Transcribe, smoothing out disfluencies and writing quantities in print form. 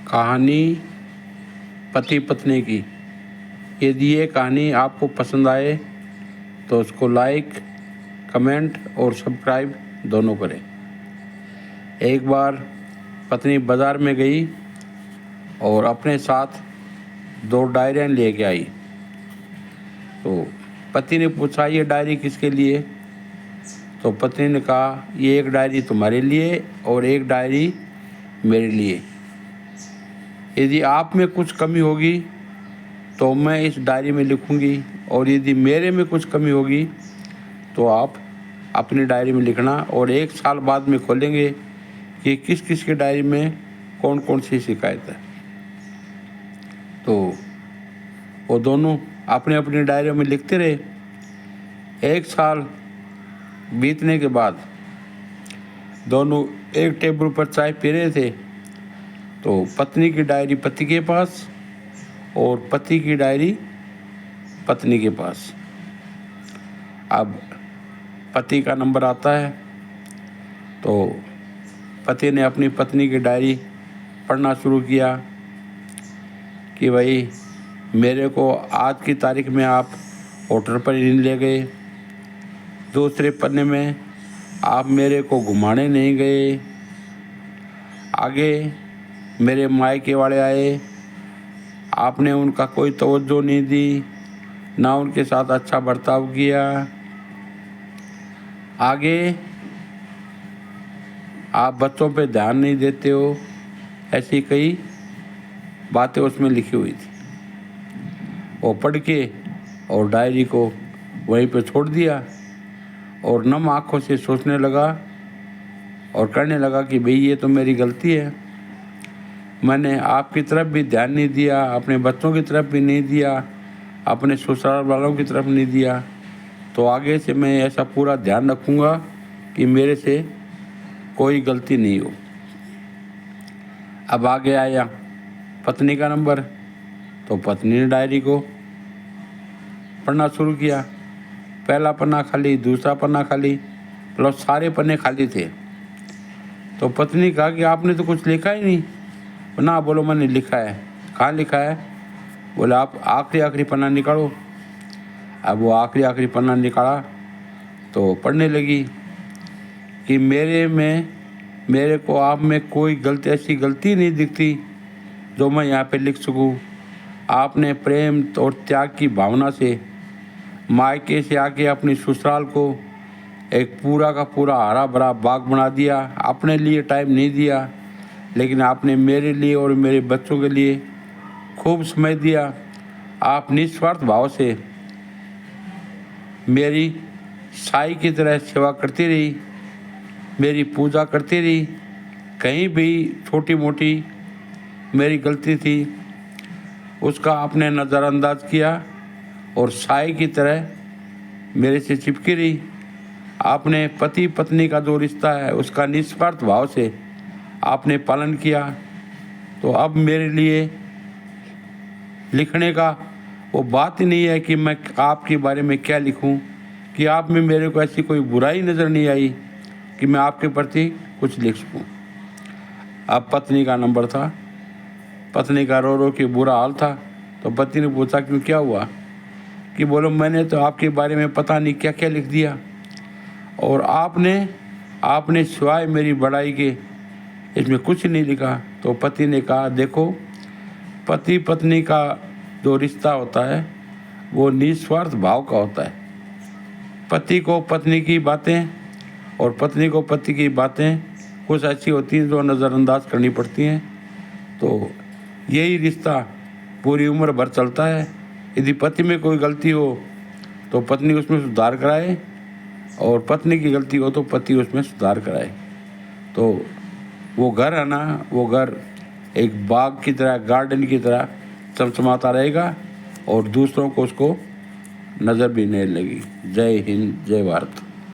कहानी पति पत्नी की। यदि ये कहानी आपको पसंद आए तो उसको लाइक, कमेंट और सब्सक्राइब दोनों करें। एक बार पत्नी बाज़ार में गई और अपने साथ 2 डायरियाँ लेके आई। तो पति ने पूछा, ये डायरी किसके लिए? तो पत्नी ने कहा, ये एक डायरी तुम्हारे लिए और एक डायरी मेरे लिए। यदि आप में कुछ कमी होगी तो मैं इस डायरी में लिखूंगी, और यदि मेरे में कुछ कमी होगी तो आप अपनी डायरी में लिखना, और 1 साल बाद में खोलेंगे कि किस किस की डायरी में कौन कौन सी शिकायत है। तो वो दोनों अपने अपनी डायरी में लिखते रहे। 1 साल बीतने के बाद दोनों एक टेबल पर चाय पी रहे थे। तो पत्नी की डायरी पति के पास और पति की डायरी पत्नी के पास। अब पति का नंबर आता है तो पति ने अपनी पत्नी की डायरी पढ़ना शुरू किया कि भाई, मेरे को आज की तारीख में आप होटल पर नहीं ले गए। दूसरे पन्ने में आप मेरे को घुमाने नहीं गए। आगे मेरे मायके वाले आए, आपने उनका कोई तवज्जो नहीं दी, ना उनके साथ अच्छा बर्ताव किया। आगे आप बच्चों पे ध्यान नहीं देते हो। ऐसी कई बातें उसमें लिखी हुई थी। वो पढ़ के और डायरी को वहीं पे छोड़ दिया और नम आँखों से सोचने लगा और करने लगा कि भाई, ये तो मेरी गलती है। मैंने आपकी तरफ भी ध्यान नहीं दिया, अपने बच्चों की तरफ भी नहीं दिया, अपने ससुराल वालों की तरफ नहीं दिया। तो आगे से मैं ऐसा पूरा ध्यान रखूँगा कि मेरे से कोई गलती नहीं हो। अब आगे आया पत्नी का नंबर। तो पत्नी ने डायरी को पढ़ना शुरू किया। पहला पन्ना खाली, दूसरा पन्ना खाली, मतलब सारे पन्ने खाली थे। तो पत्नी कहा कि आपने तो कुछ लिखा ही नहीं। ना, बोलो मैंने लिखा है। कहाँ लिखा है? बोले आप आखिरी पन्ना निकालो। अब वो आखिरी पन्ना निकाला तो पढ़ने लगी कि मेरे को आप में कोई गलती, ऐसी गलती नहीं दिखती जो मैं यहाँ पे लिख सकूँ। आपने प्रेम और त्याग की भावना से मायके से आके अपनी ससुराल को एक पूरा का पूरा हरा भरा बाग बना दिया। अपने लिए टाइम नहीं दिया, लेकिन आपने मेरे लिए और मेरे बच्चों के लिए खूब समय दिया। आप निस्वार्थ भाव से मेरी साई की तरह सेवा करती रही, मेरी पूजा करती रही। कहीं भी छोटी मोटी मेरी गलती थी उसका आपने नज़रअंदाज किया और साई की तरह मेरे से चिपकी रही। आपने पति पत्नी का जो रिश्ता है उसका निस्वार्थ भाव से आपने पालन किया। तो अब मेरे लिए लिखने का वो बात ही नहीं है कि मैं आपके बारे में क्या लिखूं, कि आप में मेरे को ऐसी कोई बुराई नज़र नहीं आई कि मैं आपके प्रति कुछ लिख सकूं। अब पत्नी का नंबर था। पत्नी का रो रो के बुरा हाल था। तो पति ने पूछा, क्यों, क्या हुआ? कि बोलो, मैंने तो आपके बारे में पता नहीं क्या क्या लिख दिया, और आपने सिवाय मेरी बड़ाई के इसमें कुछ नहीं लिखा। तो पति ने कहा, देखो, पति पत्नी का जो रिश्ता होता है वो निस्वार्थ भाव का होता है। पति को पत्नी की बातें और पत्नी को पति की बातें कुछ ऐसी होती हैं जो नज़रअंदाज करनी पड़ती हैं। तो यही रिश्ता पूरी उम्र भर चलता है। यदि पति में कोई गलती हो तो पत्नी उसमें सुधार कराए, और पत्नी की गलती हो तो पति उसमें सुधार कराए। तो वो घर है ना, वो घर एक बाग की तरह, गार्डन की तरह चमचमाता रहेगा और दूसरों को उसको नज़र भी नहीं लगी। जय हिंद, जय भारत।